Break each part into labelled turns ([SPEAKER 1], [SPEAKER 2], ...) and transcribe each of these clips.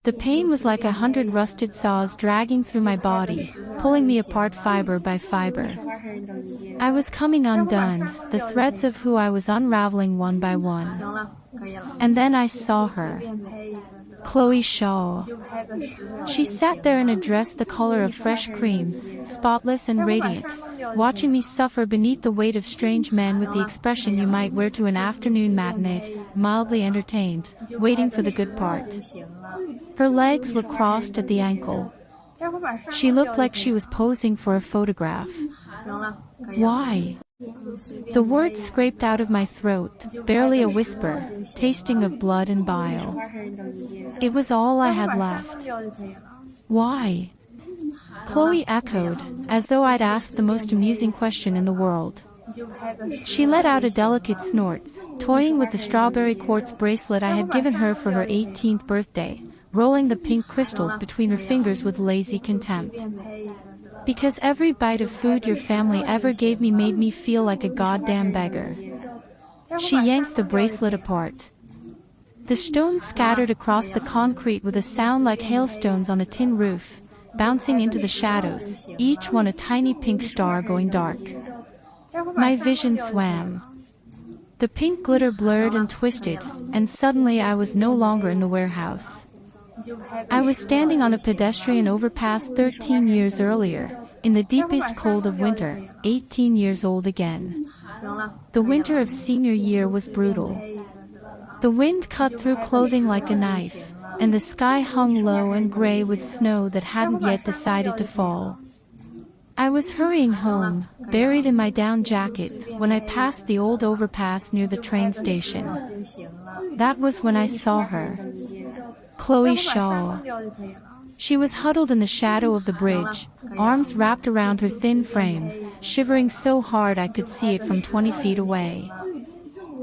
[SPEAKER 1] The pain was like 100 rusted saws dragging through my body, pulling me apart fiber by fiber. I was coming undone, the threads of who I was unraveling one by one. And then I saw her. 𝐃𝐄𝐒𝐒𝐑𝐈𝐏𝐓𝐈𝐎𝐍. She sat there in a dress the color of fresh cream, spotless and radiant, watching me suffer beneath the weight of strange men with the expression you might wear to an afternoon matinee, mildly entertained, waiting for the good part. Her legs were crossed at the ankle. She looked like she was posing for a photograph. Why? The words scraped out of my throat, barely a whisper, tasting of blood and bile. It was all I had left. Why? Chloe echoed, as though I'd asked the most amusing question in the world. She let out a delicate snort, toying with the strawberry quartz bracelet I had given her for her 18th birthday, rolling the pink crystals between her fingers with lazy contempt. Because every bite of food your family ever gave me made me feel like a goddamn beggar. She yanked the bracelet apart. The stones scattered across the concrete with a sound like hailstones on a tin roof, bouncing into the shadows, each one a tiny pink star going dark. My vision swam. The pink glitter blurred and twisted, and suddenly I was no longer in the warehouse. I was standing on a pedestrian overpass 13 years earlier, in the deepest cold of winter, 18 years old again. The winter of senior year was brutal. The wind cut through clothing like a knife, and the sky hung low and gray with snow that hadn't yet decided to fall. I was hurrying home, buried in my down jacket, when I passed the old overpass near the train station. That was when I saw her. 𝐃𝐄𝐒𝐒𝐑𝐈𝐏𝐓𝐈𝐎𝐍. She was huddled in the shadow of the bridge, arms wrapped around her thin frame, shivering so hard I could see it from 20 feet away.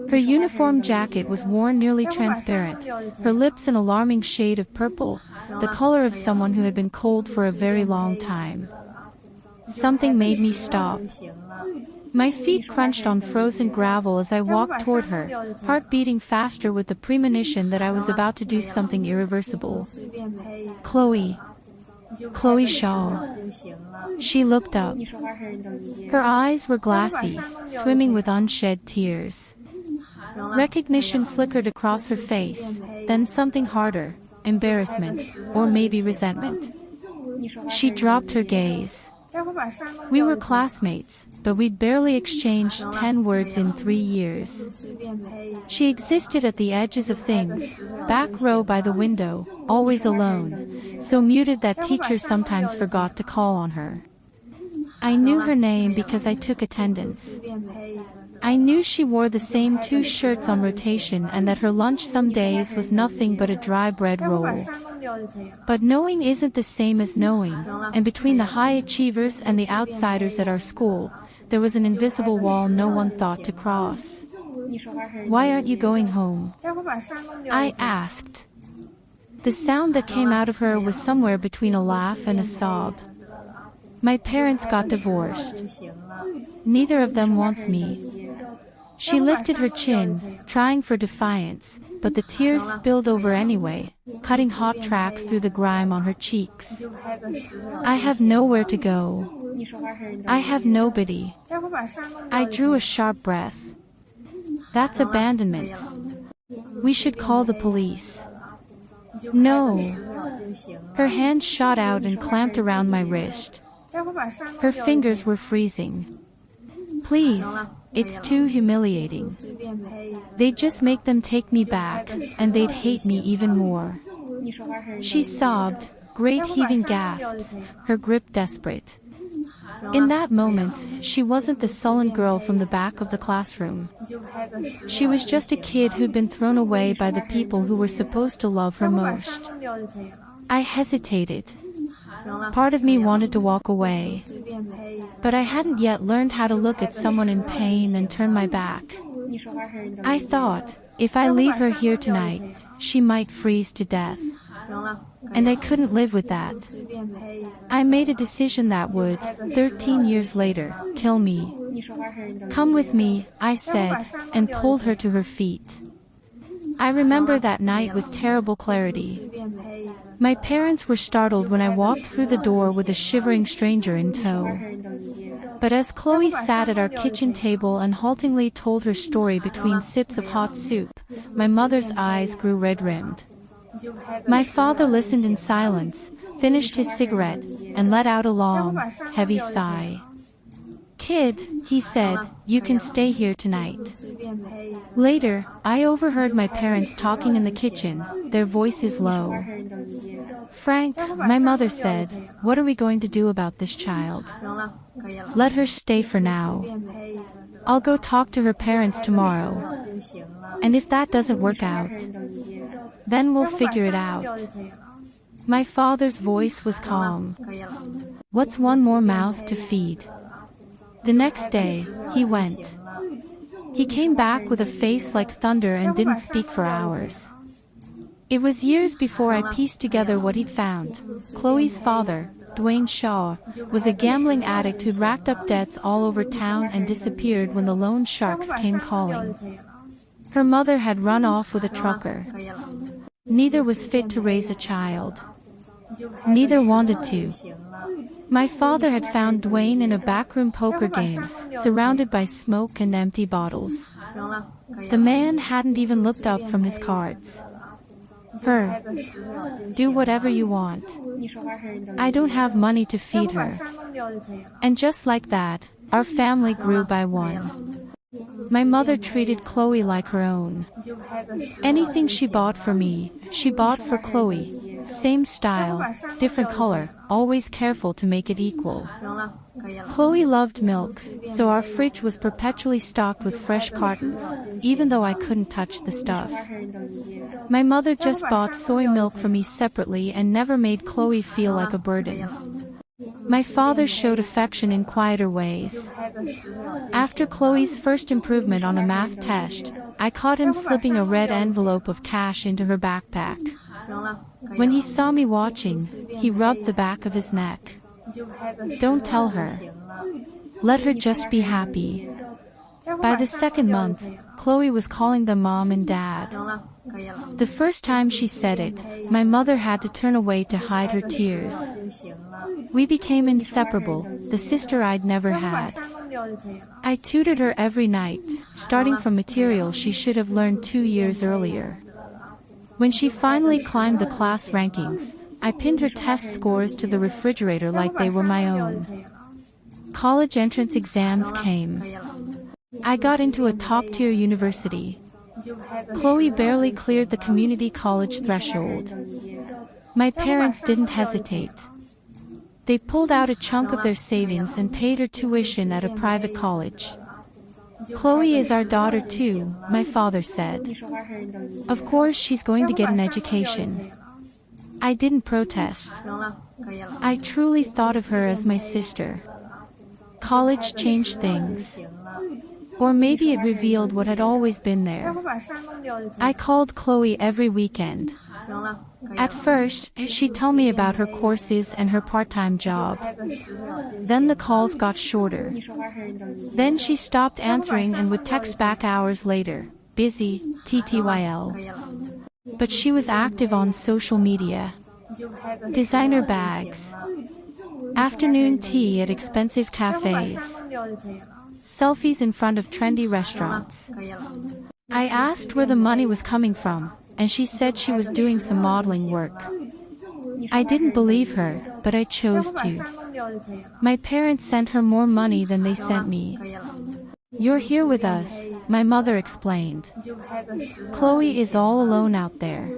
[SPEAKER 1] Her uniform jacket was worn nearly transparent, her lips an alarming shade of purple, the color of someone who had been cold for a very long time. Something made me stop. My feet crunched on frozen gravel as I walked toward her, heart beating faster with the premonition that I was about to do something irreversible. 𝐃𝐄𝐒𝐒𝐑𝐈𝐏𝐓𝐈𝐎𝐍. She looked up. Her eyes were glassy, swimming with unshed tears. Recognition flickered across her face, then something harder, embarrassment, or maybe resentment. She dropped her gaze. We were classmates, but we'd barely exchanged 10 words in 3 years. She existed at the edges of things, back row by the window, always alone, so muted that teachers sometimes forgot to call on her. I knew her name because I took attendance. I knew she wore the same 2 shirts on rotation and that her lunch some days was nothing but a dry bread roll. But knowing isn't the same as knowing, and between the high achievers and the outsiders at our school, there was an invisible wall no one thought to cross. Why aren't you going home? I asked. The sound that came out of her was somewhere between a laugh and a sob. My parents got divorced. Neither of them wants me. She lifted her chin, trying for defiance, but the tears spilled over anyway, cutting hot tracks through the grime on her cheeks. I have nowhere to go. I have nobody. I drew a sharp breath. That's abandonment. We should call the police. No. Her hand shot out and clamped around my wrist. Her fingers were freezing. Please, it's too humiliating. They'd just make them take me back, and they'd hate me even more. She sobbed, great heaving gasps, her grip desperate. In that moment, she wasn't the sullen girl from the back of the classroom. She was just a kid who'd been thrown away by the people who were supposed to love her most. I hesitated. Part of me wanted to walk away. But I hadn't yet learned how to look at someone in pain and turn my back. I thought, if I leave her here tonight, she might freeze to death. And I couldn't live with that. I made a decision that would, 13 years later, kill me. Come with me, I said, and pulled her to her feet. I remember that night with terrible clarity. My parents were startled when I walked through the door with a shivering stranger in tow. But as Chloe sat at our kitchen table and haltingly told her story between sips of hot soup, my mother's eyes grew red-rimmed. My father listened in silence, finished his cigarette, and let out a long, heavy sigh. "Kid," he said, "you can stay here tonight." Later, I overheard my parents talking in the kitchen, their voices low. "Frank," my mother said, "what are we going to do about this child? Let her stay for now. I'll go talk to her parents tomorrow. And if that doesn't work out, then we'll figure it out." My father's voice was calm. What's one more mouth to feed? The next day, he went. He came back with a face like thunder and didn't speak for hours. It was years before I pieced together what he'd found. Chloe's father, Dwayne Shaw, was a gambling addict who'd racked up debts all over town and disappeared when the loan sharks came calling. Her mother had run off with a trucker. Neither was fit to raise a child. Neither wanted to. My father had found Dwayne in a backroom poker game, surrounded by smoke and empty bottles. The man hadn't even looked up from his cards. "Her. Do whatever you want. I don't have money to feed her." And just like that, our family grew by one. My mother treated Chloe like her own. Anything she bought for me, she bought for Chloe. Same style, different color, always careful to make it equal. Chloe loved milk, so our fridge was perpetually stocked with fresh cartons, even though I couldn't touch the stuff. My mother just bought soy milk for me separately and never made Chloe feel like a burden. My father showed affection in quieter ways. After Chloe's first improvement on a math test, I caught him slipping a red envelope of cash into her backpack. When he saw me watching, he rubbed the back of his neck. "Don't tell her. Let her just be happy." By the second month, Chloe was calling them Mom and Dad. The first time she said it, my mother had to turn away to hide her tears. We became inseparable, the sister I'd never had. I tutored her every night, starting from material she should have learned 2 years earlier. When she finally climbed the class rankings, I pinned her test scores to the refrigerator like they were my own. College entrance exams came. I got into a top-tier university. Chloe barely cleared the community college threshold. My parents didn't hesitate. They pulled out a chunk of their savings and paid her tuition at a private college. "Chloe is our daughter too," my father said. "Of course she's going to get an education." I didn't protest. I truly thought of her as my sister. College changed things. Or maybe it revealed what had always been there. I called Chloe every weekend. At first, she'd tell me about her courses and her part-time job. Then the calls got shorter. Then she stopped answering and would text back hours later, "Busy, TTYL." But she was active on social media. Designer bags. Afternoon tea at expensive cafes. Selfies in front of trendy restaurants. I asked where the money was coming from, and she said she was doing some modeling work. I didn't believe her, but I chose to. My parents sent her more money than they sent me. "You're here with us," my mother explained. "Chloe is all alone out there.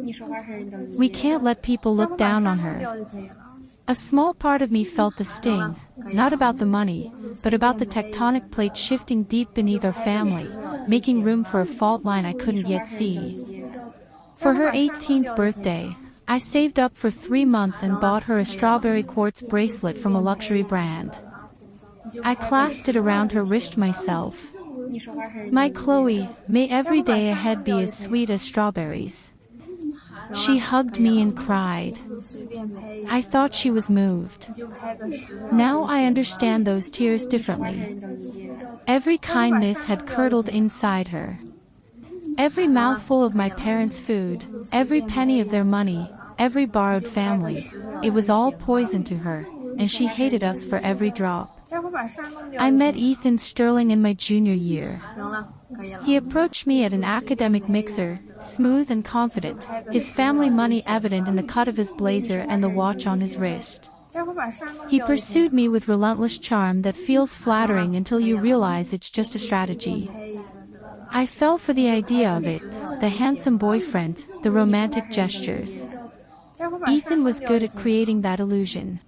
[SPEAKER 1] We can't let people look down on her." A small part of me felt the sting, not about the money, but about the tectonic plate shifting deep beneath our family, making room for a fault line I couldn't yet see. For her 18th birthday, I saved up for 3 months and bought her a strawberry quartz bracelet from a luxury brand. I clasped it around her wrist myself. "My Chloe, may every day ahead be as sweet as strawberries." She hugged me and cried. I thought she was moved. Now I understand those tears differently. Every kindness had curdled inside her. Every mouthful of my parents' food, every penny of their money, every borrowed family. It was all poison to her, and she hated us for every drop. I met Ethan Sterling in my junior year. He approached me at an academic mixer, smooth and confident, his family money evident in the cut of his blazer and the watch on his wrist. He pursued me with relentless charm that feels flattering until you realize it's just a strategy. I fell for the idea of it, the handsome boyfriend, the romantic gestures. Ethan was good at creating that illusion.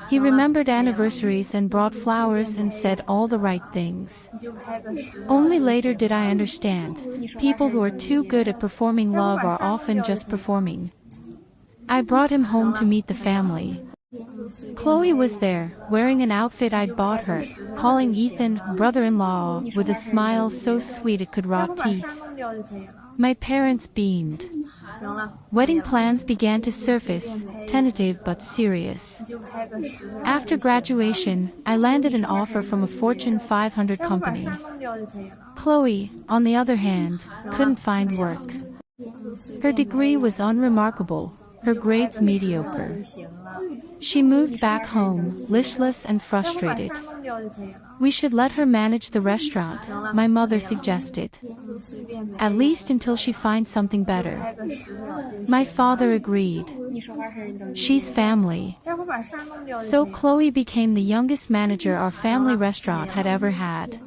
[SPEAKER 1] He remembered anniversaries and brought flowers and said all the right things. Only later did I understand, people who are too good at performing love are often just performing. I brought him home to meet the family. Chloe was there, wearing an outfit I'd bought her, calling Ethan brother-in-law with a smile so sweet it could rot teeth. My parents beamed. Wedding plans began to surface, tentative but serious. After graduation, I landed an offer from a Fortune 500 company. Chloe, on the other hand, couldn't find work. Her degree was unremarkable, her grades mediocre. She moved back home, listless and frustrated. We should let her manage the restaurant, my mother suggested. At least until she finds something better. My father agreed. She's family. So Chloe became the youngest manager our family restaurant had ever had.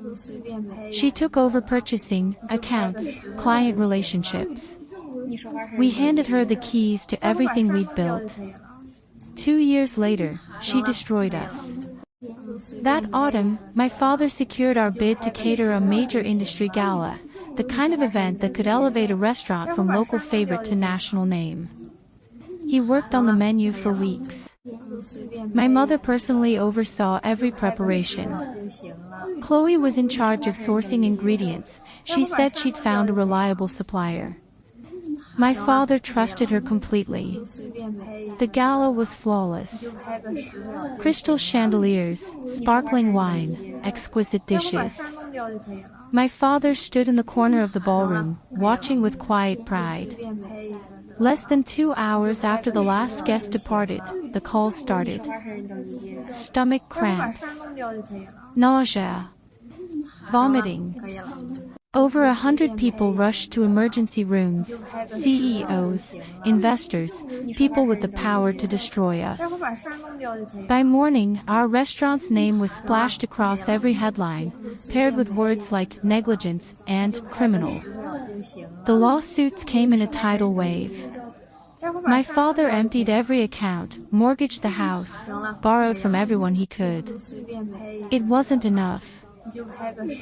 [SPEAKER 1] She took over purchasing, accounts, client relationships. We handed her the keys to everything we'd built. 2 years later, she destroyed us. That autumn, my father secured our bid to cater a major industry gala, the kind of event that could elevate a restaurant from local favorite to national name. He worked on the menu for weeks. My mother personally oversaw every preparation. Chloe was in charge of sourcing ingredients. She said she'd found a reliable supplier. My father trusted her completely. The gala was flawless. Crystal chandeliers, sparkling wine, exquisite dishes. My father stood in the corner of the ballroom, watching with quiet pride. Less than 2 hours after the last guest departed, the call started. Stomach cramps, nausea, vomiting. Over 100 people rushed to emergency rooms, CEOs, investors, people with the power to destroy us. By morning, our restaurant's name was splashed across every headline, paired with words like negligence and criminal. The lawsuits came in a tidal wave. My father emptied every account, mortgaged the house, borrowed from everyone he could. It wasn't enough.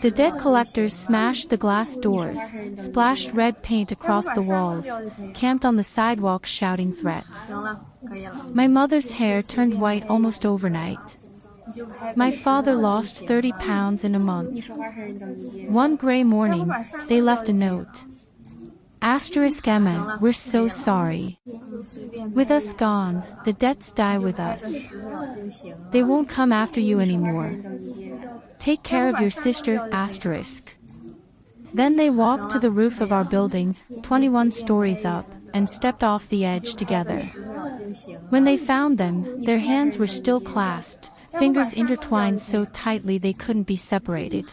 [SPEAKER 1] The debt collectors smashed the glass doors, splashed red paint across the walls, camped on the sidewalk shouting threats. My mother's hair turned white almost overnight. My father lost 30 pounds in a month. One gray morning, they left a note. *Emma, we're so sorry. With us gone, the debts die with us. They won't come after you anymore. Take care of your sister, *. Then they walked to the roof of our building, 21 stories up, and stepped off the edge together. When they found them, their hands were still clasped, fingers intertwined so tightly they couldn't be separated.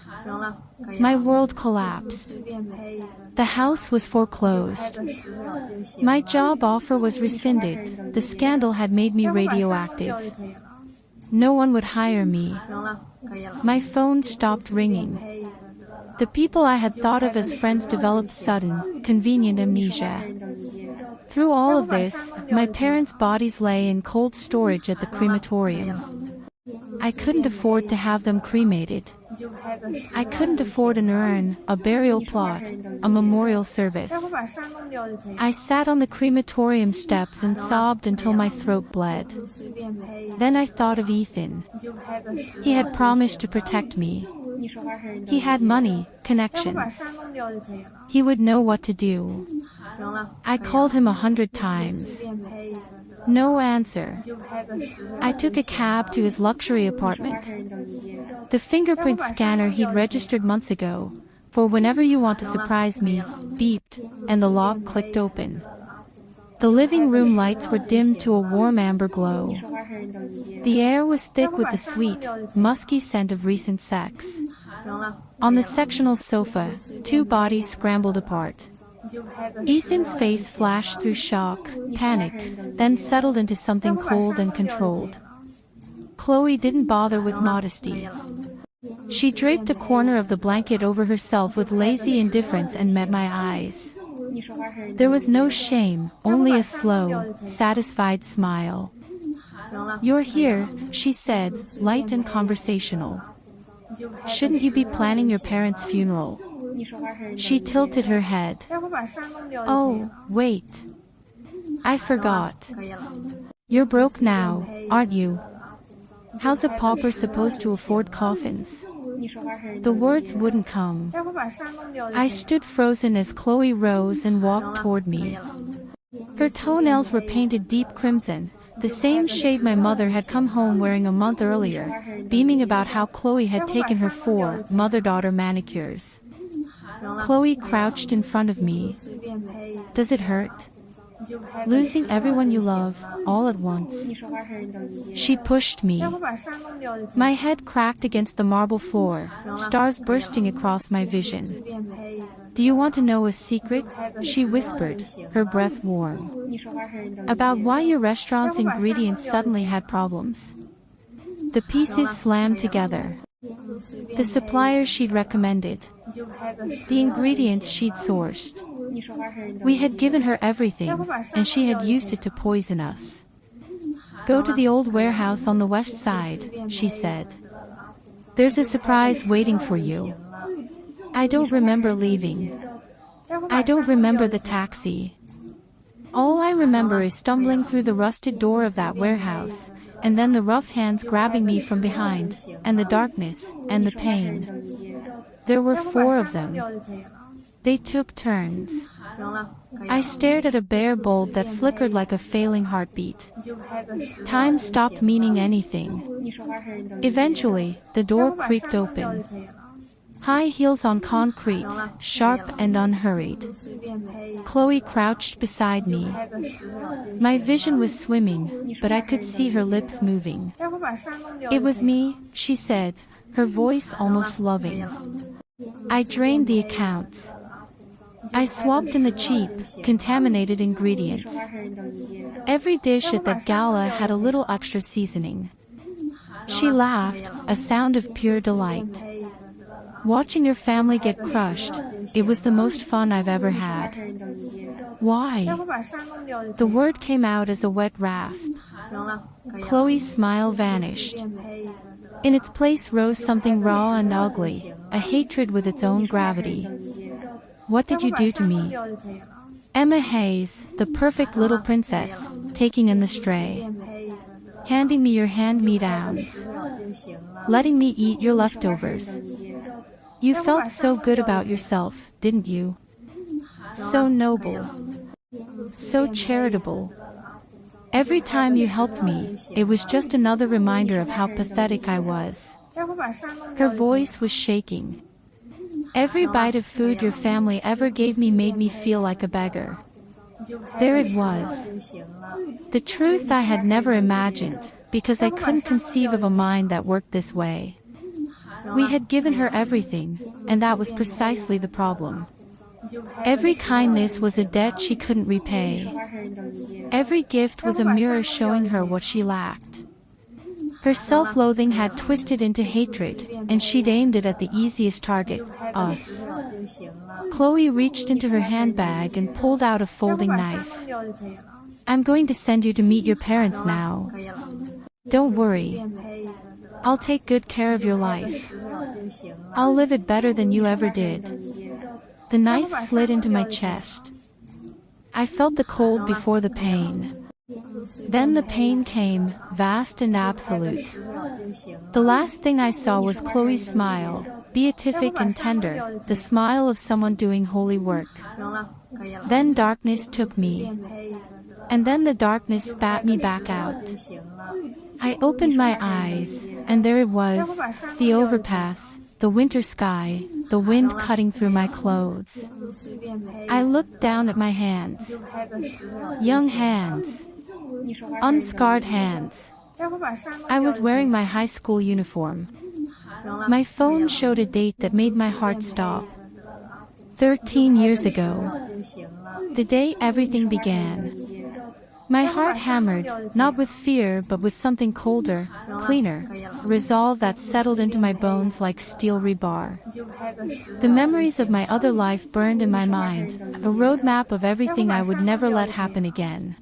[SPEAKER 1] My world collapsed. The house was foreclosed. My job offer was rescinded. The scandal had made me radioactive. No one would hire me. My phone stopped ringing. The people I had thought of as friends developed sudden, convenient amnesia. Through all of this, my parents' bodies lay in cold storage at the crematorium. I couldn't afford to have them cremated. I couldn't afford an urn, a burial plot, a memorial service. I sat on the crematorium steps and sobbed until my throat bled. Then I thought of Ethan. He had promised to protect me. He had money, connections. He would know what to do. I called him 100 times. No answer. I took a cab to his luxury apartment. The fingerprint scanner he'd registered months ago, for whenever you want to surprise me, beeped, and the lock clicked open. The living room lights were dimmed to a warm amber glow. The air was thick with the sweet, musky scent of recent sex. On the sectional sofa, two bodies scrambled apart. Ethan's face flashed through shock, panic, then settled into something cold and controlled. Chloe didn't bother with modesty. She draped a corner of the blanket over herself with lazy indifference and met my eyes. There was no shame, only a slow, satisfied smile. "You're here," she said, light and conversational. "Shouldn't you be planning your parents' funeral?" She tilted her head. "Oh, wait. I forgot. You're broke now, aren't you? How's a pauper supposed to afford coffins?" The words wouldn't come. I stood frozen as Chloe rose and walked toward me. Her toenails were painted deep crimson, the same shade my mother had come home wearing a month earlier, beaming about how Chloe had taken her 4 mother-daughter manicures. Chloe crouched in front of me. "Does it hurt? Losing everyone you love, all at once?" She pushed me. My head cracked against the marble floor, stars bursting across my vision. "Do you want to know a secret?" she whispered, her breath warm. "About why your restaurant's ingredients suddenly had problems?" The pieces slammed together. The supplier she'd recommended. The ingredients she'd sourced. We had given her everything, and she had used it to poison us. "Go to the old warehouse on the west side," she said. "There's a surprise waiting for you." I don't remember leaving. I don't remember the taxi. All I remember is stumbling through the rusted door of that warehouse, and then the rough hands grabbing me from behind, and the darkness, and the pain. There were 4 of them. They took turns. I stared at a bare bulb that flickered like a failing heartbeat. Time stopped meaning anything. Eventually, the door creaked open. High heels on concrete, sharp and unhurried. Chloe crouched beside me. My vision was swimming, but I could see her lips moving. "It was me," she said, her voice almost loving. "I drained the accounts. I swapped in the cheap, contaminated ingredients. Every dish at that gala had a little extra seasoning." She laughed, a sound of pure delight. "Watching your family get crushed, it was the most fun I've ever had." "Why?" The word came out as a wet rasp. Chloe's smile vanished. In its place rose something raw and ugly, a hatred with its own gravity. "What did you do to me?" Emma Hayes, the perfect little princess, taking in the stray. Handing me your hand-me-downs. Letting me eat your leftovers. You felt so good about yourself, didn't you? So noble. So charitable. Every time you helped me, it was just another reminder of how pathetic I was. Her voice was shaking. "Every bite of food your family ever gave me made me feel like a beggar." There it was. The truth I had never imagined, because I couldn't conceive of a mind that worked this way. We had given her everything, and that was precisely the problem. Every kindness was a debt she couldn't repay. Every gift was a mirror showing her what she lacked. Her self-loathing had twisted into hatred, and she'd aimed it at the easiest target, us. Chloe reached into her handbag and pulled out a folding knife. "I'm going to send you to meet your parents now. Don't worry. I'll take good care of your life. I'll live it better than you ever did." The knife slid into my chest. I felt the cold before the pain. Then the pain came, vast and absolute. The last thing I saw was Chloe's smile, beatific and tender, the smile of someone doing holy work. Then darkness took me. And then the darkness spat me back out. I opened my eyes, and there it was, the overpass, the winter sky, the wind cutting through my clothes. I looked down at my hands. Young hands. Unscarred hands. I was wearing my high school uniform. My phone showed a date that made my heart stop. 13 years ago. The day everything began. My heart hammered, not with fear but with something colder, cleaner, resolve that settled into my bones like steel rebar. The memories of my other life burned in my mind, a roadmap of everything I would never let happen again.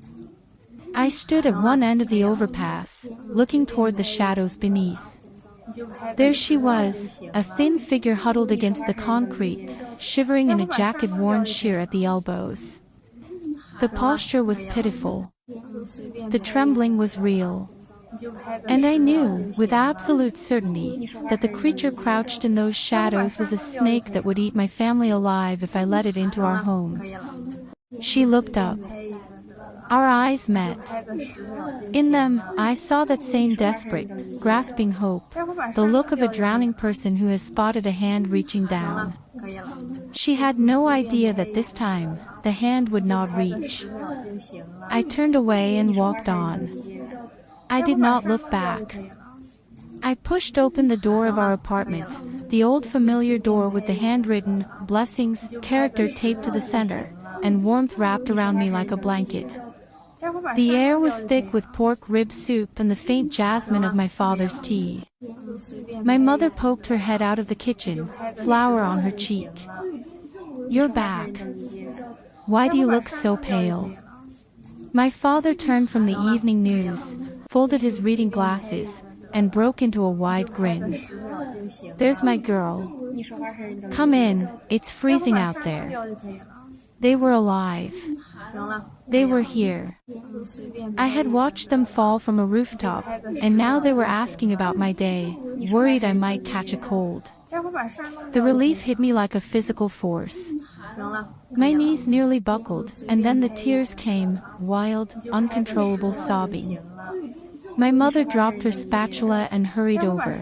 [SPEAKER 1] I stood at one end of the overpass, looking toward the shadows beneath. There she was, a thin figure huddled against the concrete, shivering in a jacket worn sheer at the elbows. The posture was pitiful. The trembling was real. And I knew, with absolute certainty, that the creature crouched in those shadows was a snake that would eat my family alive if I let it into our home. She looked up. Our eyes met. In them, I saw that same desperate, grasping hope, the look of a drowning person who has spotted a hand reaching down. She had no idea that this time, the hand would not reach. I turned away and walked on. I did not look back. I pushed open the door of our apartment, the old familiar door with the handwritten, blessings, character taped to the center, and warmth wrapped around me like a blanket. The air was thick with pork rib soup and the faint jasmine of my father's tea. My mother poked her head out of the kitchen, flour on her cheek. "You're back. Why do you look so pale?" My father turned from the evening news, folded his reading glasses, and broke into a wide grin. "There's my girl. Come in, it's freezing out there." They were alive. They were here. I had watched them fall from a rooftop, and now they were asking about my day, worried I might catch a cold. The relief hit me like a physical force. My knees nearly buckled, and then the tears came, wild, uncontrollable sobbing. My mother dropped her spatula and hurried over.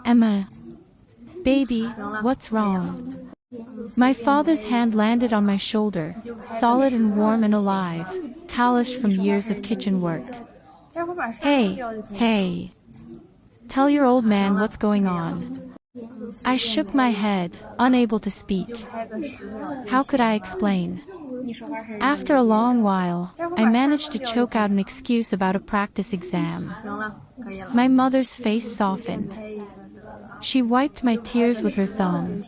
[SPEAKER 1] "Emma. Baby, what's wrong?" My father's hand landed on my shoulder, solid and warm and alive, calloused from years of kitchen work. Hey. Tell your old man what's going on." I shook my head, unable to speak. How could I explain? After a long while, I managed to choke out an excuse about a practice exam. My mother's face softened. She wiped my tears with her thumb.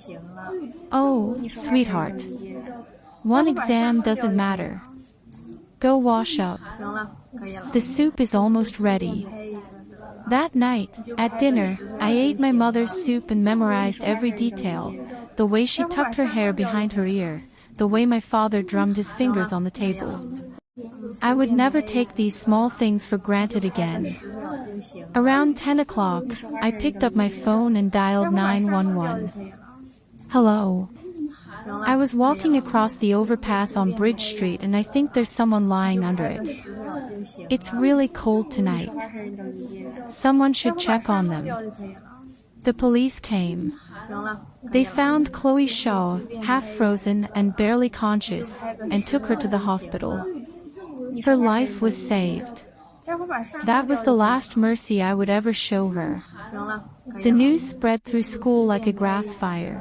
[SPEAKER 1] "Oh, sweetheart. One exam doesn't matter. Go wash up. The soup is almost ready." That night, at dinner, I ate my mother's soup and memorized every detail, the way she tucked her hair behind her ear, the way my father drummed his fingers on the table. I would never take these small things for granted again. Around 10 o'clock, I picked up my phone and dialed 911. "Hello. I was walking across the overpass on Bridge Street and I think there's someone lying under it. It's really cold tonight. Someone should check on them." The police came. They found Chloe Shaw, half frozen and barely conscious, and took her to the hospital. Her life was saved. That was the last mercy I would ever show her. The news spread through school like a grass fire.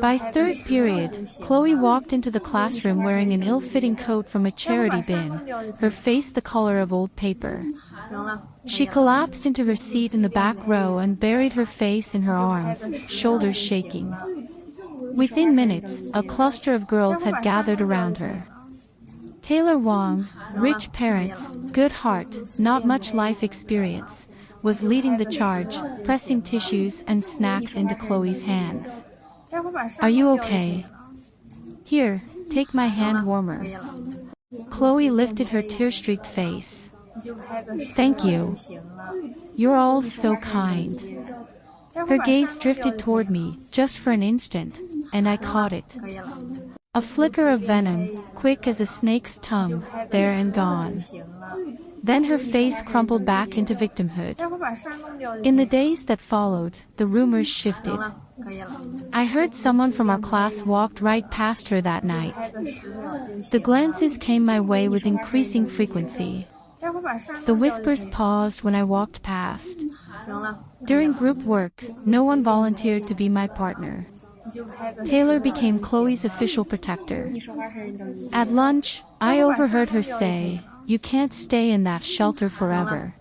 [SPEAKER 1] By third period, Chloe walked into the classroom wearing an ill-fitting coat from a charity bin, her face the color of old paper. She collapsed into her seat in the back row and buried her face in her arms, shoulders shaking. Within minutes, a cluster of girls had gathered around her. Taylor Wong, rich parents, good heart, not much life experience, was leading the charge, pressing tissues and snacks into Chloe's hands. "Are you okay? Here, take my hand warmer." Chloe lifted her tear-streaked face. "Thank you. You're all so kind." Her gaze drifted toward me, just for an instant, and I caught it. A flicker of venom, quick as a snake's tongue, there and gone. Then her face crumpled back into victimhood. In the days that followed, the rumors shifted. I heard someone from our class walked right past her that night. The glances came my way with increasing frequency. The whispers paused when I walked past. During group work, no one volunteered to be my partner. Taylor became Chloe's official protector. At lunch, I overheard her say, "You can't stay in that shelter forever.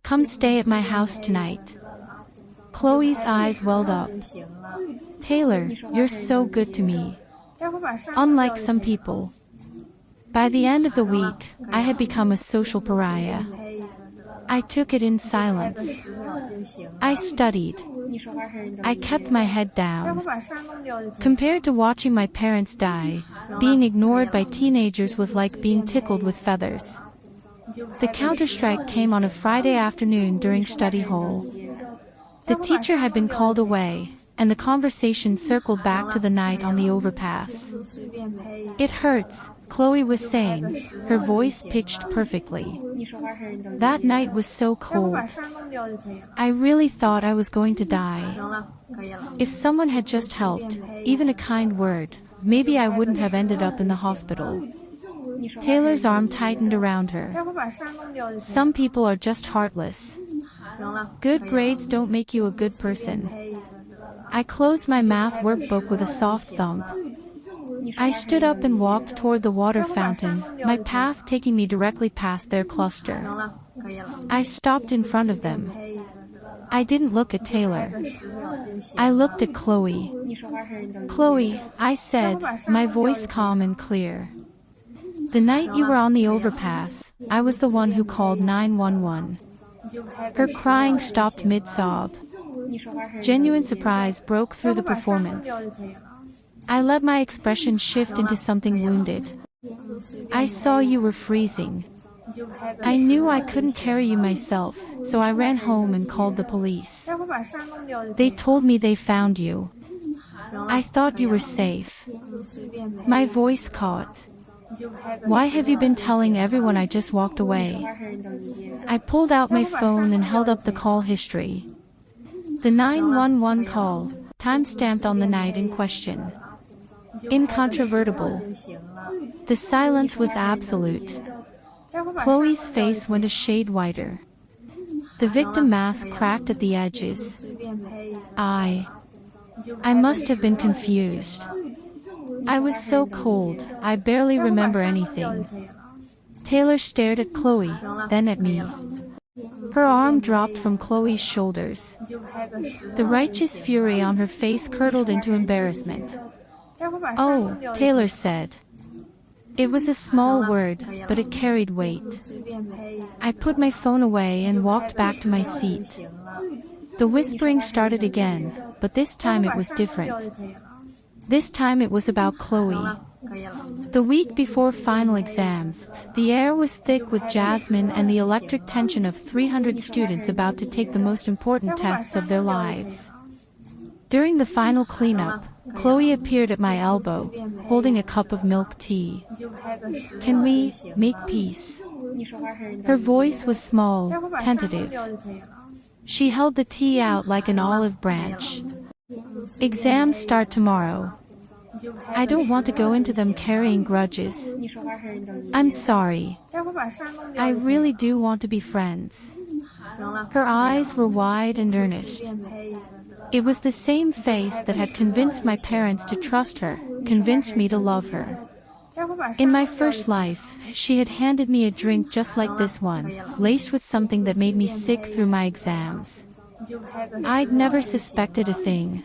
[SPEAKER 1] Come stay at my house tonight." Chloe's eyes welled up. "Taylor, you're so good to me. Unlike some people." By the end of the week, I had become a social pariah. I took it in silence. I studied. I kept my head down. Compared to watching my parents die, being ignored by teenagers was like being tickled with feathers. The counterstrike came on a Friday afternoon during study hall. The teacher had been called away, and the conversation circled back to the night on the overpass. "It hurts," Chloe was saying, her voice pitched perfectly. "That night was so cold. I really thought I was going to die. If someone had just helped, even a kind word, maybe I wouldn't have ended up in the hospital." Taylor's arm tightened around her. "Some people are just heartless. Good grades don't make you a good person." I closed my math workbook with a soft thump. I stood up and walked toward the water fountain, my path taking me directly past their cluster. I stopped in front of them. I didn't look at Taylor. I looked at Chloe. "Chloe," I said, my voice calm and clear. "The night you were on the overpass, I was the one who called 911. Her crying stopped mid-sob. Genuine surprise broke through the performance. I let my expression shift into something wounded. "I saw you were freezing. I knew I couldn't carry you myself, so I ran home and called the police. They told me they found you. I thought you were safe." My voice caught. "Why have you been telling everyone I just walked away?" I pulled out my phone and held up the call history. The 911 call, time-stamped on the night in question. Incontrovertible. The silence was absolute. Chloe's face went a shade whiter. The victim mask cracked at the edges. I must have been confused. I was so cold, I barely remember anything. Taylor stared at Chloe, then at me. Her arm dropped from Chloe's shoulders. The righteous fury on her face curdled into embarrassment. "Oh," Taylor said. It was a small word, but it carried weight. I put my phone away and walked back to my seat. The whispering started again, but this time it was different. This time it was about Chloe. The week before final exams, the air was thick with jasmine and the electric tension of 300 students about to take the most important tests of their lives. During the final cleanup, Chloe appeared at my elbow, holding a cup of milk tea. "Can we make peace?" Her voice was small, tentative. She held the tea out like an olive branch. "Exams start tomorrow. I don't want to go into them carrying grudges. I'm sorry. I really do want to be friends." Her eyes were wide and earnest. It was the same face that had convinced my parents to trust her, convinced me to love her. In my first life, she had handed me a drink just like this one, laced with something that made me sick through my exams. I'd never suspected a thing.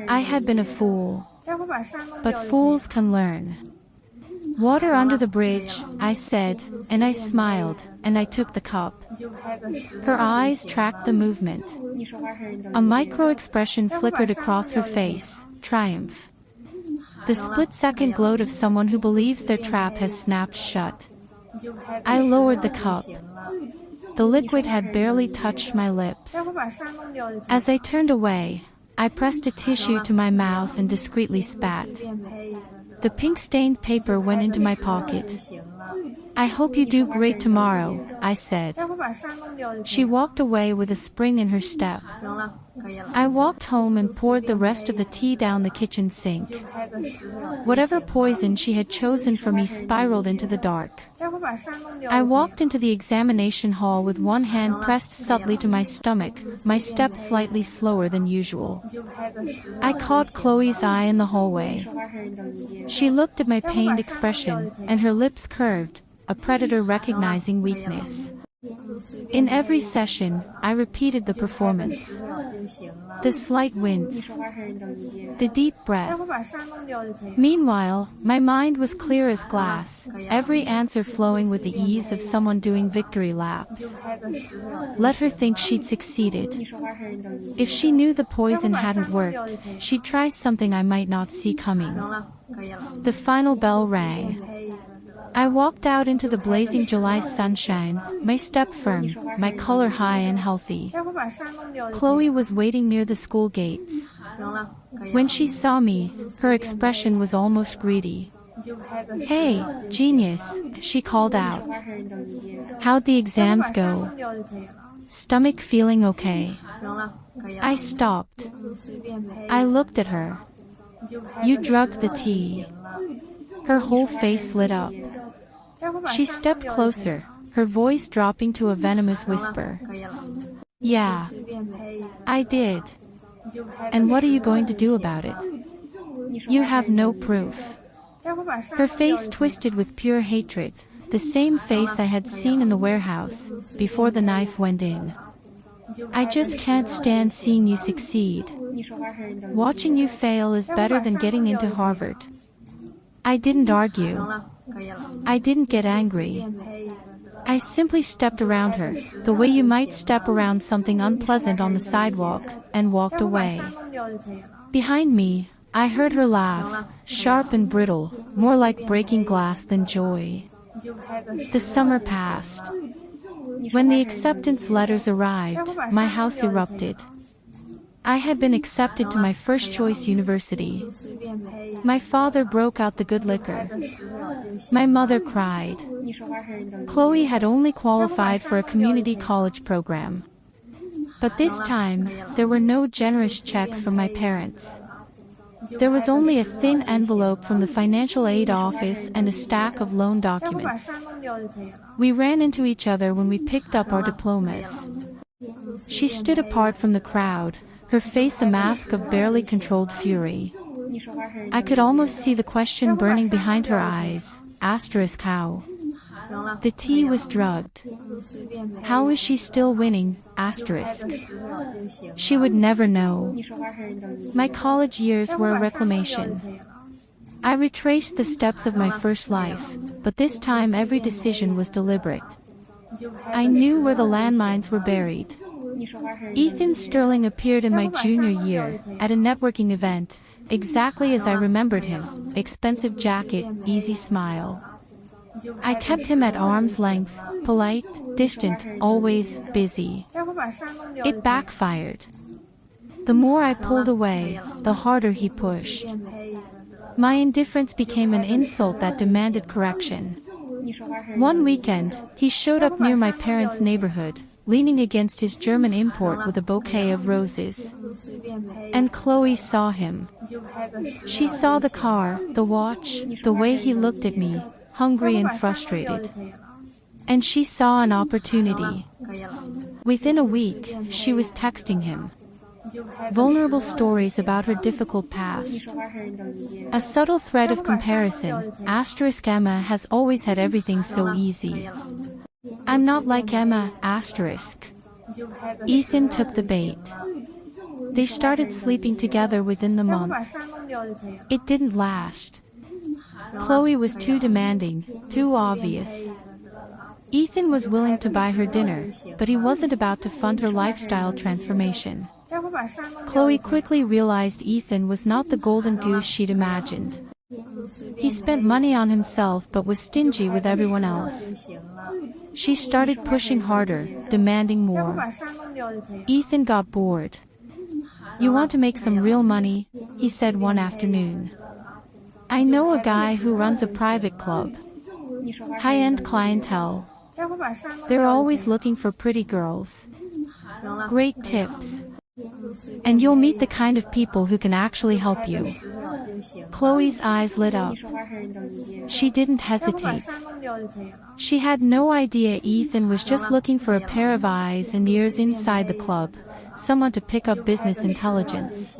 [SPEAKER 1] I had been a fool. But fools can learn. "Water under the bridge," I said, and I smiled, and I took the cup. Her eyes tracked the movement. A micro-expression flickered across her face, triumph. The split-second gloat of someone who believes their trap has snapped shut. I lowered the cup. The liquid had barely touched my lips. As I turned away, I pressed a tissue to my mouth and discreetly spat. The pink-stained paper went into my pocket. I hope you do great tomorrow, I said. She walked away with a spring in her step. I walked home and poured the rest of the tea down the kitchen sink. Whatever poison she had chosen for me spiraled into the dark. I walked into the examination hall with one hand pressed subtly to my stomach, my step slightly slower than usual. I caught Chloe's eye in the hallway. She looked at my pained expression, and her lips curved, a predator recognizing weakness. In every session, I repeated the performance. The slight wince. The deep breath. Meanwhile, my mind was clear as glass, every answer flowing with the ease of someone doing victory laps. Let her think she'd succeeded. If she knew the poison hadn't worked, she'd try something I might not see coming. The final bell rang. I walked out into the blazing July sunshine, my step firm, my color high and healthy. Chloe was waiting near the school gates. When she saw me, her expression was almost greedy. "Hey, genius," she called out. "How'd the exams go? Stomach feeling okay?" I stopped. I looked at her. "You drugged the tea." Her whole face lit up. She stepped closer, her voice dropping to a venomous whisper. "Yeah, I did. And what are you going to do about it? You have no proof." Her face twisted with pure hatred, the same face I had seen in the warehouse, before the knife went in. "I just can't stand seeing you succeed. Watching you fail is better than getting into Harvard." I didn't argue. I didn't get angry. I simply stepped around her, the way you might step around something unpleasant on the sidewalk, and walked away. Behind me, I heard her laugh, sharp and brittle, more like breaking glass than joy. The summer passed. When the acceptance letters arrived, my house erupted. I had been accepted to my first-choice university. My father broke out the good liquor. My mother cried. Chloe had only qualified for a community college program. But this time, there were no generous checks from my parents. There was only a thin envelope from the financial aid office and a stack of loan documents. We ran into each other when we picked up our diplomas. She stood apart from the crowd, her face a mask of barely controlled fury. I could almost see the question burning behind her eyes. *how? The tea was drugged. How is she still winning? She would never know. My college years were a reclamation. I retraced the steps of my first life, but this time every decision was deliberate. I knew where the landmines were buried. Ethan Sterling appeared in my junior year, at a networking event, exactly as I remembered him, expensive jacket, easy smile. I kept him at arm's length, polite, distant, always busy. It backfired. The more I pulled away, the harder he pushed. My indifference became an insult that demanded correction. One weekend, he showed up near my parents' neighborhood, leaning against his German import with a bouquet of roses. And Chloe saw him. She saw the car, the watch, the way he looked at me, hungry and frustrated. And she saw an opportunity. Within a week, she was texting him. Vulnerable stories about her difficult past. A subtle thread of comparison. *Emma has always had everything so easy. I'm not like Emma. Ethan took the bait. They started sleeping together within the month. It didn't last. Chloe was too demanding, too obvious. Ethan was willing to buy her dinner, but he wasn't about to fund her lifestyle transformation. Chloe quickly realized Ethan was not the golden goose she'd imagined. He spent money on himself but was stingy with everyone else. She started pushing harder, demanding more. Ethan got bored. "You want to make some real money?" he said one afternoon. I know a guy who runs a private club. High-end clientele. They're always looking for pretty girls. Great tips. And you'll meet the kind of people who can actually help you. Chloe's eyes lit up. She didn't hesitate. She had no idea Ethan was just looking for a pair of eyes and ears inside the club, someone to pick up business intelligence.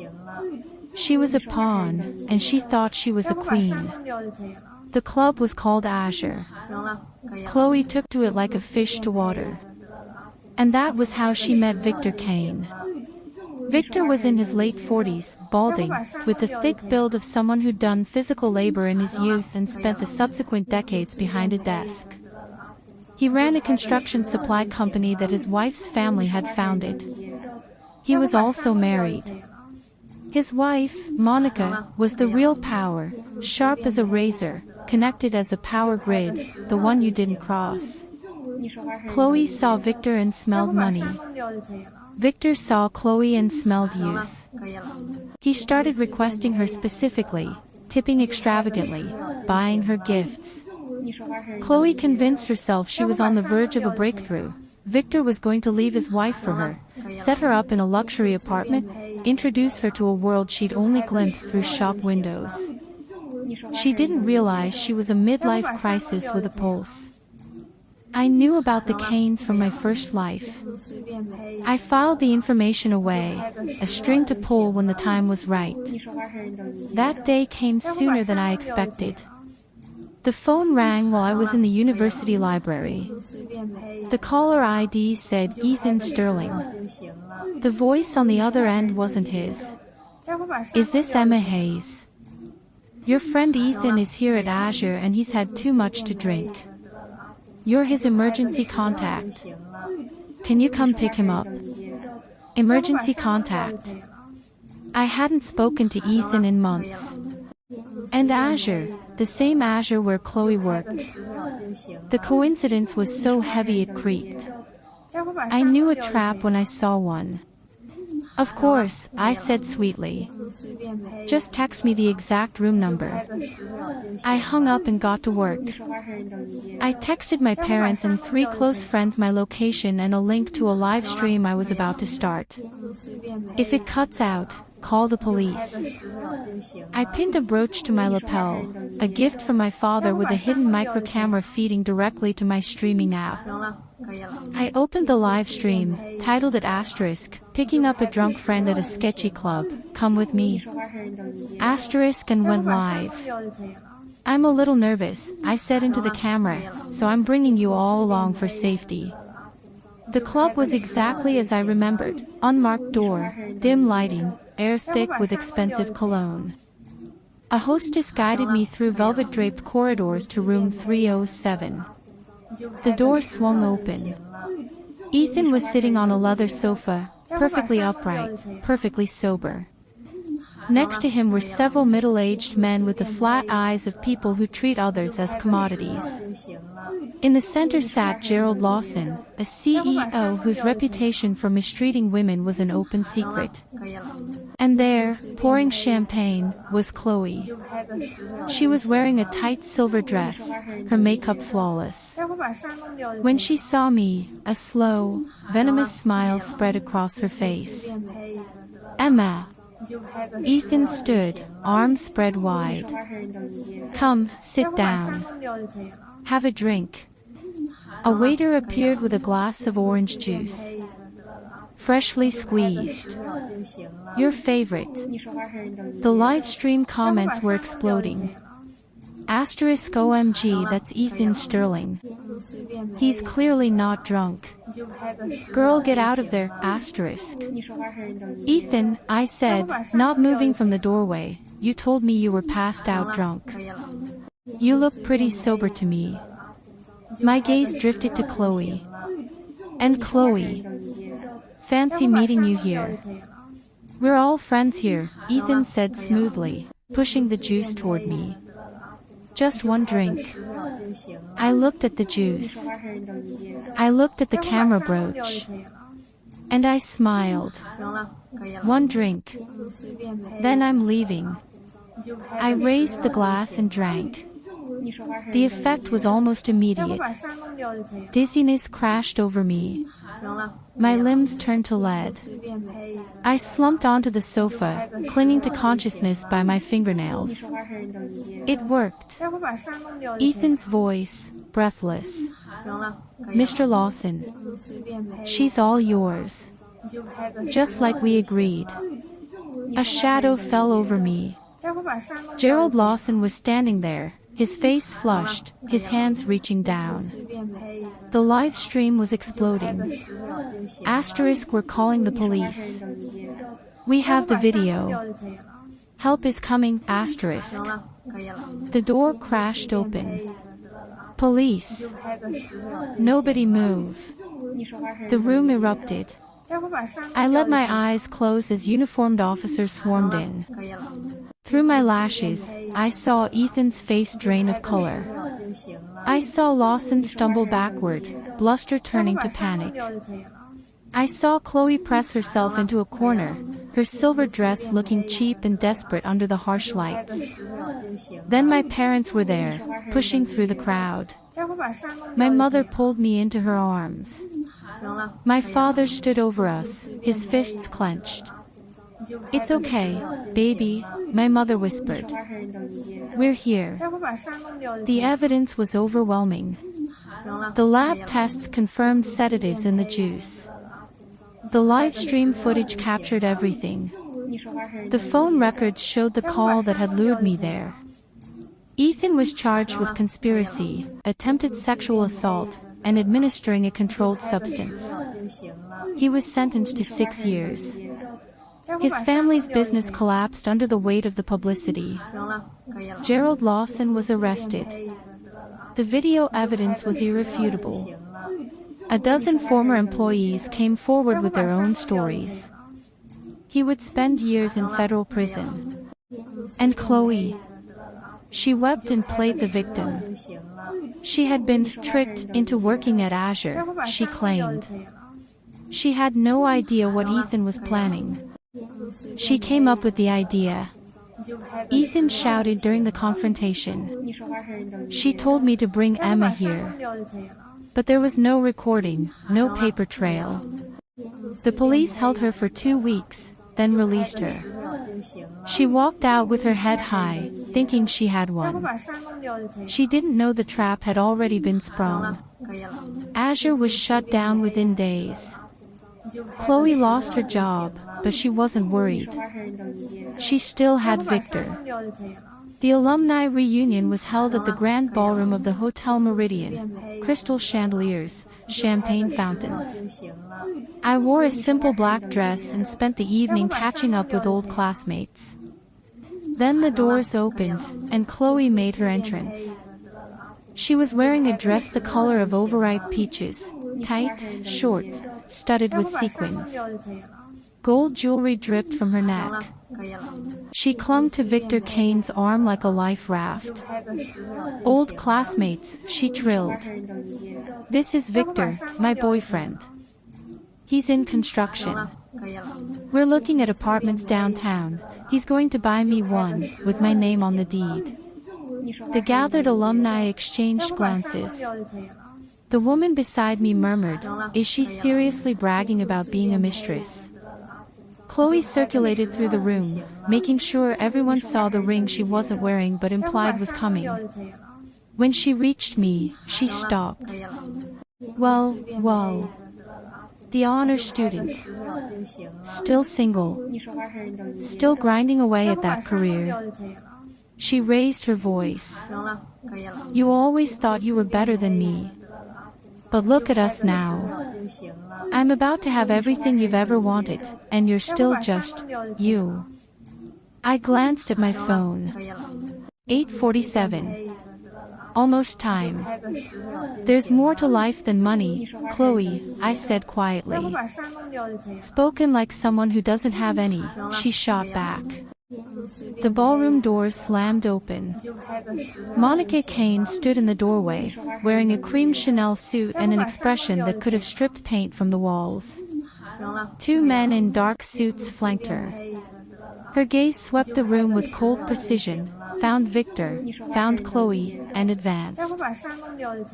[SPEAKER 1] She was a pawn, and she thought she was a queen. The club was called 𝐒𝐓𝐎𝐑𝐘. Chloe took to it like a fish to water. And that was how she met Victor Kane. Victor was in his late 40s, balding, with the thick build of someone who'd done physical labor in his youth and spent the subsequent decades behind a desk. He ran a construction supply company that his wife's family had founded. He was also married. His wife, Monica, was the real power, sharp as a razor, connected as a power grid, the one you didn't cross. Chloe saw Victor and smelled money. Victor saw Chloe and smelled youth. He started requesting her specifically, tipping extravagantly, buying her gifts. Chloe convinced herself she was on the verge of a breakthrough. Victor was going to leave his wife for her, set her up in a luxury apartment, introduce her to a world she'd only glimpsed through shop windows. She didn't realize she was a midlife crisis with a pulse. I knew about the Kanes from my first life. I filed the information away, a string to pull when the time was right. That day came sooner than I expected. The phone rang while I was in the university library. The caller ID said Ethan Sterling. The voice on the other end wasn't his. Is this Emma Hayes? Your friend Ethan is here at 𝐒𝐓𝐎𝐑𝐘 and he's had too much to drink. You're his emergency contact. Can you come pick him up? Emergency contact. I hadn't spoken to Ethan in months. And 𝐒𝐓𝐿, the same 𝐒𝐓𝐿 where Chloe worked. The coincidence was so heavy it creaked. I knew a trap when I saw one. Of course, I said sweetly. Just text me the exact room number. I hung up and got to work. I texted my parents and 3 close friends my location and a link to a live stream I was about to start. If it cuts out, call the police. I pinned a brooch to my lapel, a gift from my father with a hidden micro camera feeding directly to my streaming app. I opened the live stream, titled it *, picking up a drunk friend at a sketchy club, come with me. * and went live. I'm a little nervous, I said into the camera, so I'm bringing you all along for safety. The club was exactly as I remembered, unmarked door, dim lighting, air thick with expensive cologne. A hostess guided me through velvet-draped corridors to room 307. The door swung open. Ethan was sitting on a leather sofa, perfectly upright, perfectly sober. Next to him were several middle-aged men with the flat eyes of people who treat others as commodities. In the center sat Gerald Lawson, a CEO whose reputation for mistreating women was an open secret. And there, pouring champagne, was Chloe. She was wearing a tight silver dress, her makeup flawless. When she saw me, a slow, venomous smile spread across her face. Emma. Ethan stood, arms spread wide. Come, sit down. Have a drink. A waiter appeared with a glass of orange juice. Freshly squeezed. Your favorite. The live stream comments were exploding. *OMG, that's Ethan Sterling. He's clearly not drunk. Girl, get out of there, *. Ethan, I said, not moving from the doorway, you told me you were passed out drunk. You look pretty sober to me. My gaze drifted to Chloe. And Chloe. Fancy meeting you here. We're all friends here, Ethan said smoothly, pushing the juice toward me. Just one drink. I looked at the juice. I looked at the camera brooch. And I smiled. One drink. Then I'm leaving. I raised the glass and drank. The effect was almost immediate. Dizziness crashed over me. My limbs turned to lead. I slumped onto the sofa, clinging to consciousness by my fingernails. It worked. Ethan's voice, breathless. Mr. Lawson, she's all yours. Just like we agreed. A shadow fell over me. Gerald Lawson was standing there, his face flushed, his hands reaching down. The live stream was exploding. Asterisk were calling the police. We have the video. Help is coming, asterisk. The door crashed open. Police. Nobody move. The room erupted. I let my eyes close as uniformed officers swarmed in. Through my lashes, I saw Ethan's face drain of color. I saw Lawson stumble backward, bluster turning to panic. I saw Chloe press herself into a corner, her silver dress looking cheap and desperate under the harsh lights. Then my parents were there, pushing through the crowd. My mother pulled me into her arms. My father stood over us, his fists clenched. It's okay, baby, my mother whispered. We're here. The evidence was overwhelming. The lab tests confirmed sedatives in the juice. The live stream footage captured everything. The phone records showed the call that had lured me there. Ethan was charged with conspiracy, attempted sexual assault, and administering a controlled substance. He was sentenced to 6 years. His family's business collapsed under the weight of the publicity. Gerald Lawson was arrested. The video evidence was irrefutable. A dozen former employees came forward with their own stories. He would spend years in federal prison. And Chloe. She wept and played the victim. She had been tricked into working at Azure, she claimed. She had no idea what Ethan was planning. She came up with the idea. Ethan shouted during the confrontation. She told me to bring Emma here. But there was no recording, no paper trail. The police held her for 2 weeks, then released her. She walked out with her head high, thinking she had won. She didn't know the trap had already been sprung. Azure was shut down within days. Chloe lost her job, but she wasn't worried. She still had Victor. The alumni reunion was held at the grand ballroom of the Hotel Meridian. Crystal chandeliers, champagne fountains. I wore a simple black dress and spent the evening catching up with old classmates. Then the doors opened, and Chloe made her entrance. She was wearing a dress the color of overripe peaches, tight, short, studded with sequins. Gold jewelry dripped from her neck. She clung to Victor Kane's arm like a life raft. Old classmates, she trilled. This is Victor, my boyfriend. He's in construction. We're looking at apartments downtown. He's going to buy me one, with my name on the deed. The gathered alumni exchanged glances. The woman beside me murmured, "Is she seriously bragging about being a mistress?" Chloe circulated through the room, making sure everyone saw the ring she wasn't wearing but implied was coming. When she reached me, she stopped. Well, the honor student. Still single. Still grinding away at that career. She raised her voice. You always thought you were better than me. But look at us now. I'm about to have everything you've ever wanted, and you're still just you. I glanced at my phone. 8:47. Almost time. There's more to life than money, Chloe, I said quietly. Spoken like someone who doesn't have any, she shot back. The ballroom doors slammed open. Monica Kane stood in the doorway, wearing a cream Chanel suit and an expression that could have stripped paint from the walls. 2 men in dark suits flanked her. Her gaze swept the room with cold precision, found Victor, found Chloe, and advanced.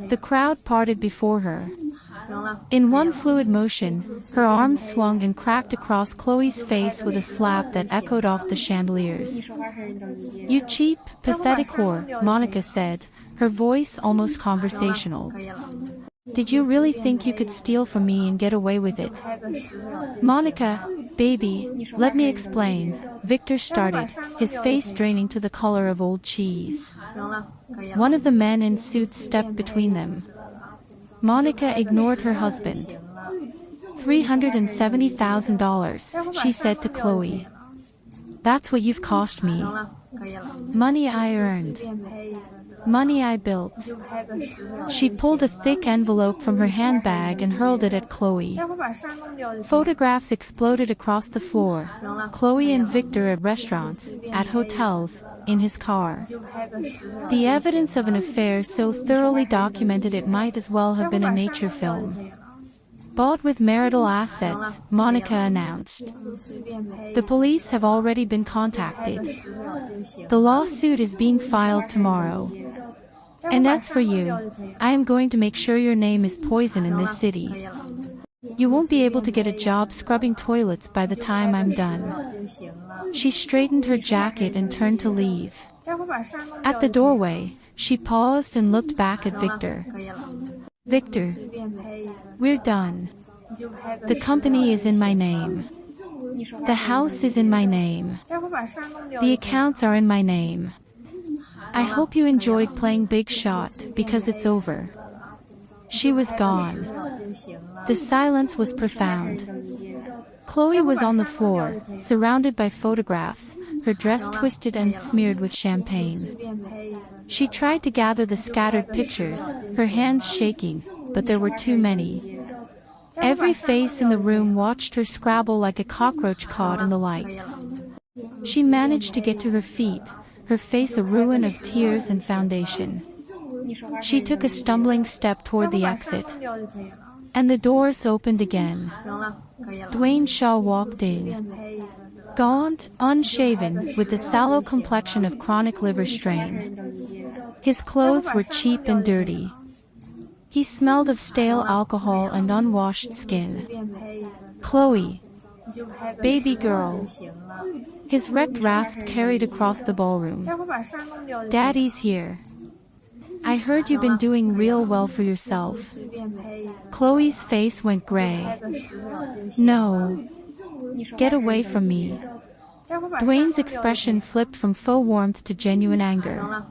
[SPEAKER 1] The crowd parted before her. In one fluid motion, her arms swung and cracked across Chloe's face with a slap that echoed off the chandeliers. "You cheap, pathetic whore," Monica said, her voice almost conversational. "Did you really think you could steal from me and get away with it?" "Monica, baby, let me explain," Victor started, his face draining to the color of old cheese. One of the men in suits stepped between them. Monica ignored her husband. $370,000, she said to Chloe. "That's what you've cost me. Money I earned. Money I built." She pulled a thick envelope from her handbag and hurled it at Chloe. Photographs exploded across the floor. Chloe and Victor at restaurants, at hotels, in his car. The evidence of an affair so thoroughly documented it might as well have been a nature film. "Bought with marital assets," Monica announced. "The police have already been contacted. The lawsuit is being filed tomorrow. And as for you, I am going to make sure your name is poison in this city. You won't be able to get a job scrubbing toilets by the time I'm done." She straightened her jacket and turned to leave. At the doorway, she paused and looked back at Victor. "Victor, we're done. The company is in my name. The house is in my name. The accounts are in my name. I hope you enjoyed playing big shot, because it's over." She was gone. The silence was profound. Chloe was on the floor, surrounded by photographs, her dress twisted and smeared with champagne. She tried to gather the scattered pictures, her hands shaking, but there were too many. Every face in the room watched her scrabble like a cockroach caught in the light. She managed to get to her feet, her face a ruin of tears and foundation. She took a stumbling step toward the exit. And the doors opened again. Dwayne Shaw walked in. Gaunt, unshaven, with the sallow complexion of chronic liver strain. His clothes were cheap and dirty. He smelled of stale alcohol and unwashed skin. "Chloe, baby girl." His wrecked rasp carried across the ballroom. "Daddy's here. I heard you've been doing real well for yourself." Chloe's face went gray. "No. Get away from me." Dwayne's expression flipped from faux warmth to genuine anger.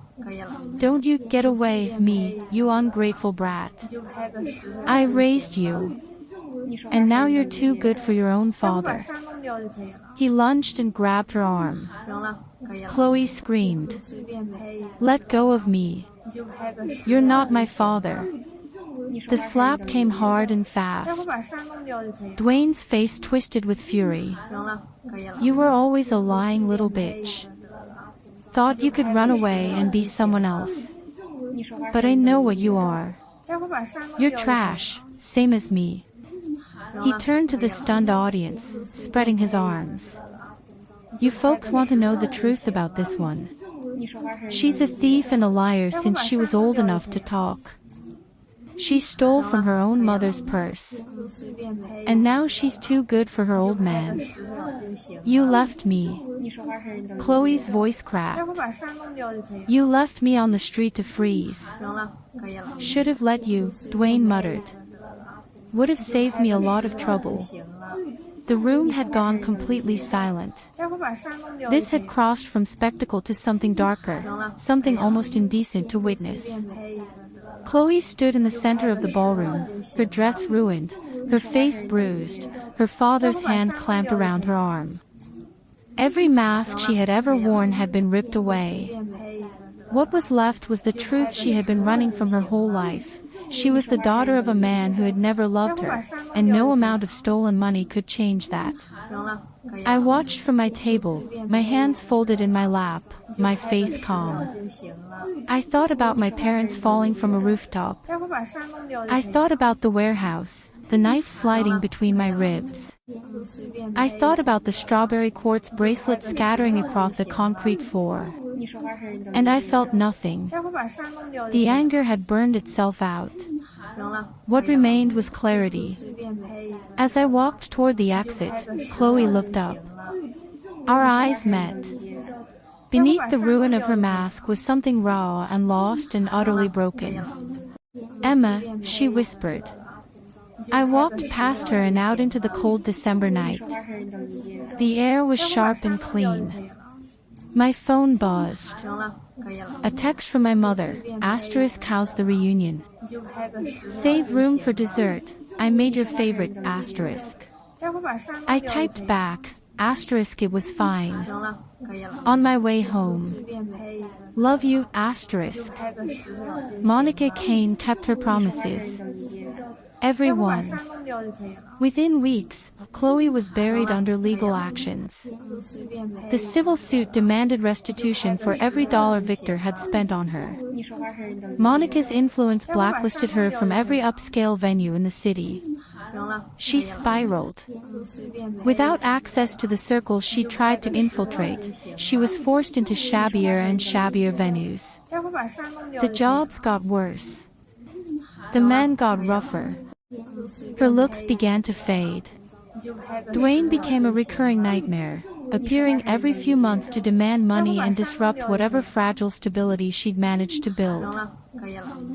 [SPEAKER 1] "Don't you get away me, you ungrateful brat. I raised you. And now you're too good for your own father." He lunged and grabbed her arm. Chloe screamed. "Let go of me. You're not my father." The slap came hard and fast. Dwayne's face twisted with fury. "You were always a lying little bitch. Thought you could run away and be someone else. But I know what you are. You're trash, same as me." He turned to the stunned audience, spreading his arms. "You folks want to know the truth about this one. She's a thief and a liar since she was old enough to talk. She stole from her own mother's purse. And now she's too good for her old man. You left me." Chloe's voice cracked. "You left me on the street to freeze." "Should have let you," Dwayne muttered. "Would have saved me a lot of trouble." The room had gone completely silent. This had crossed from spectacle to something darker, something almost indecent to witness. Chloe stood in the center of the ballroom, her dress ruined, her face bruised, her father's hand clamped around her arm. Every mask she had ever worn had been ripped away. What was left was the truth she had been running from her whole life. She was the daughter of a man who had never loved her, and no amount of stolen money could change that. I watched from my table, my hands folded in my lap, my face calm. I thought about my parents falling from a rooftop. I thought about the warehouse, the knife sliding between my ribs. I thought about the strawberry quartz bracelet scattering across a concrete floor. And I felt nothing. The anger had burned itself out. What remained was clarity. As I walked toward the exit, Chloe looked up. Our eyes met. Beneath the ruin of her mask was something raw and lost and utterly broken. "Emma," she whispered. I walked past her and out into the cold December night. The air was sharp and clean. My phone buzzed. A text from my mother, *, how's the reunion? Save room for dessert, I made your favorite, *. I typed back, *, it was fine. On my way home. Love you, *. Monica Kane kept her promises. Everyone. Within weeks, Chloe was buried under legal actions. The civil suit demanded restitution for every dollar Victor had spent on her. Monica's influence blacklisted her from every upscale venue in the city. She spiraled. Without access to the circles she tried to infiltrate, she was forced into shabbier and shabbier venues. The jobs got worse. The men got rougher. Her looks began to fade. Dwayne became a recurring nightmare, appearing every few months to demand money and disrupt whatever fragile stability she'd managed to build.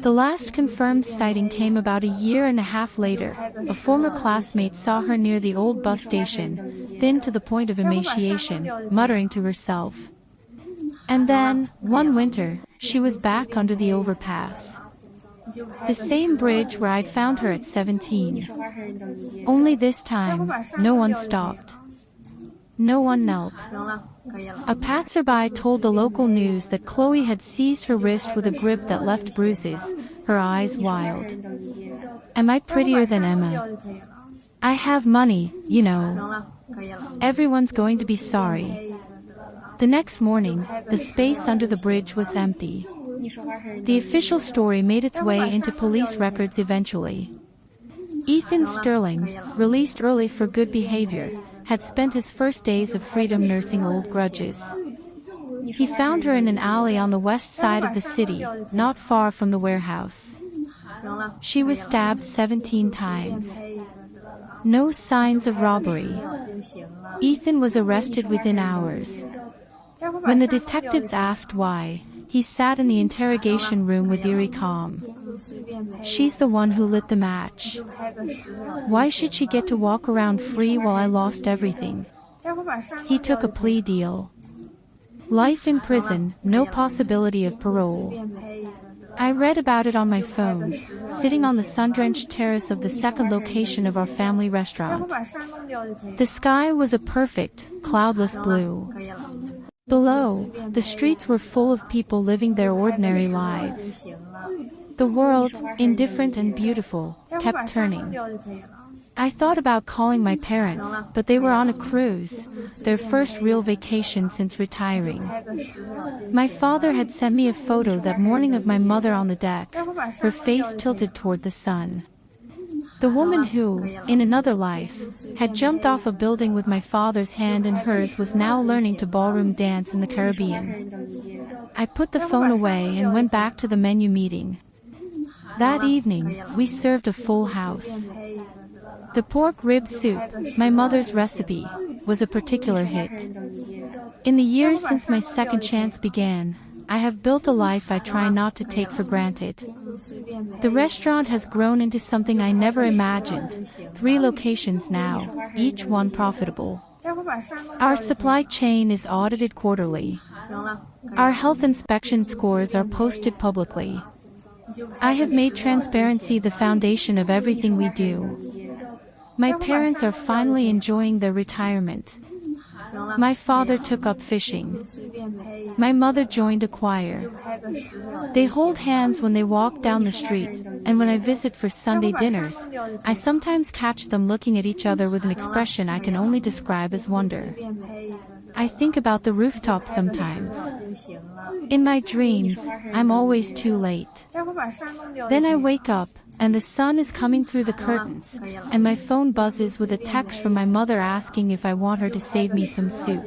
[SPEAKER 1] The last confirmed sighting came about a year and a half later. A former classmate saw her near the old bus station, thin to the point of emaciation, muttering to herself. And then, one winter, she was back under the overpass. The same bridge where I'd found her at 17. Only this time, no one stopped. No one knelt. A passerby told the local news that Chloe had seized her wrist with a grip that left bruises, her eyes wild. Am I prettier than Emma? I have money, you know. Everyone's going to be sorry. The next morning, the space under the bridge was empty. The official story made its way into police records eventually. Ethan Sterling, released early for good behavior, had spent his first days of freedom nursing old grudges. He found her in an alley on the west side of the city, not far from the warehouse. She was stabbed 17 times. No signs of robbery. Ethan was arrested within hours. When the detectives asked why, he sat in the interrogation room with eerie calm. She's the one who lit the match. Why should she get to walk around free while I lost everything? He took a plea deal. Life in prison, no possibility of parole. I read about it on my phone, sitting on the sun-drenched terrace of the second location of our family restaurant. The sky was a perfect, cloudless blue. Below, the streets were full of people living their ordinary lives. The world, indifferent and beautiful, kept turning. I thought about calling my parents, but they were on a cruise, their first real vacation since retiring. My father had sent me a photo that morning of my mother on the deck, her face tilted toward the sun. The woman who, in another life, had jumped off a building with my father's hand in hers was now learning to ballroom dance in the Caribbean. I put the phone away and went back to the menu meeting. That evening, we served a full house. The pork rib soup, my mother's recipe, was a particular hit. In the years since my second chance began, I have built a life I try not to take for granted. The restaurant has grown into something I never imagined, 3 locations now, each one profitable. Our supply chain is audited quarterly. Our health inspection scores are posted publicly. I have made transparency the foundation of everything we do. My parents are finally enjoying their retirement. My father took up fishing. My mother joined a choir. They hold hands when they walk down the street, and when I visit for Sunday dinners, I sometimes catch them looking at each other with an expression I can only describe as wonder. I think about the rooftop sometimes. In my dreams, I'm always too late. Then I wake up, and the sun is coming through the curtains, and my phone buzzes with a text from my mother asking if I want her to save me some soup.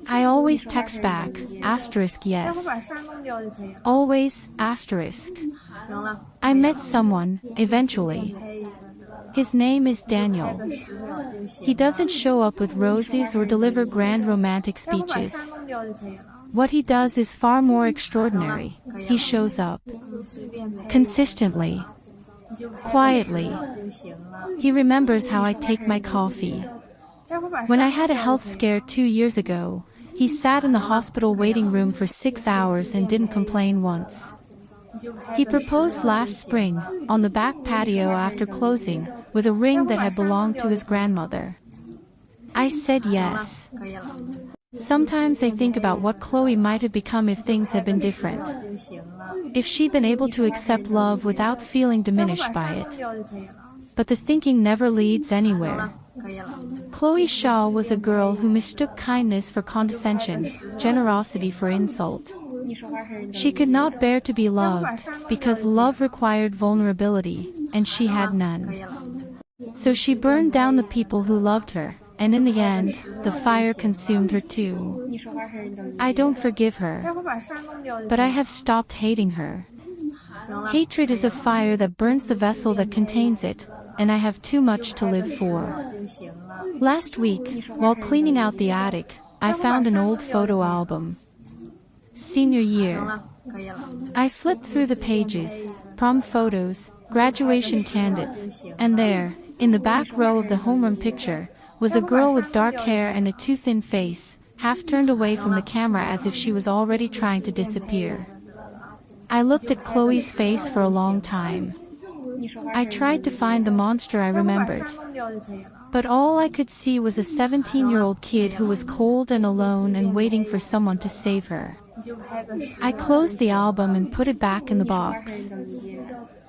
[SPEAKER 1] I always text back, *yes. Always, *. I met someone, eventually. His name is Daniel. He doesn't show up with roses or deliver grand romantic speeches. What he does is far more extraordinary. He shows up. Consistently. Quietly. He remembers how I take my coffee. When I had a health scare 2 years ago, he sat in the hospital waiting room for 6 hours and didn't complain once. He proposed last spring, on the back patio after closing, with a ring that had belonged to his grandmother. I said yes. Sometimes I think about what Chloe might have become if things had been different. If she'd been able to accept love without feeling diminished by it. But the thinking never leads anywhere. 𝐃𝐄𝐒𝐒𝐑𝐈𝐏𝐓𝐈𝐎𝐍 was a girl who mistook kindness for condescension, generosity for insult. She could not bear to be loved, because love required vulnerability, and she had none. So she burned down the people who loved her, and in the end, the fire consumed her too. I don't forgive her, but I have stopped hating her. Hatred is a fire that burns the vessel that contains it, and I have too much to live for. Last week, while cleaning out the attic, I found an old photo album. Senior year. I flipped through the pages, prom photos, graduation candidates, and there, in the back row of the homeroom picture, was a girl with dark hair and a too thin face, half turned away from the camera as if she was already trying to disappear. I looked at Chloe's face for a long time. I tried to find the monster I remembered. But all I could see was a 17-year-old kid who was cold and alone and waiting for someone to save her. I closed the album and put it back in the box.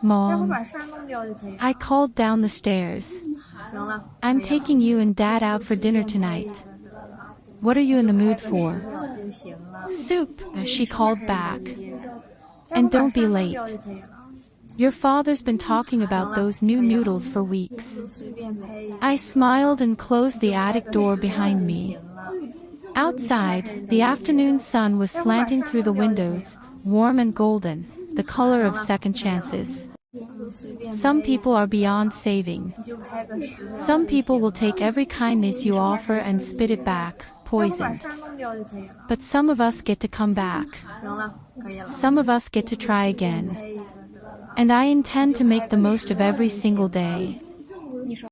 [SPEAKER 1] Mom. I called down the stairs. I'm taking you and Dad out for dinner tonight. What are you in the mood for? Soup, she called back. And don't be late. Your father's been talking about those new noodles for weeks. I smiled and closed the attic door behind me. Outside, the afternoon sun was slanting through the windows, warm and golden, the color of second chances. Some people are beyond saving. Some people will take every kindness you offer and spit it back, poisoned. But some of us get to come back. Some of us get to try again. And I intend to make the most of every single day.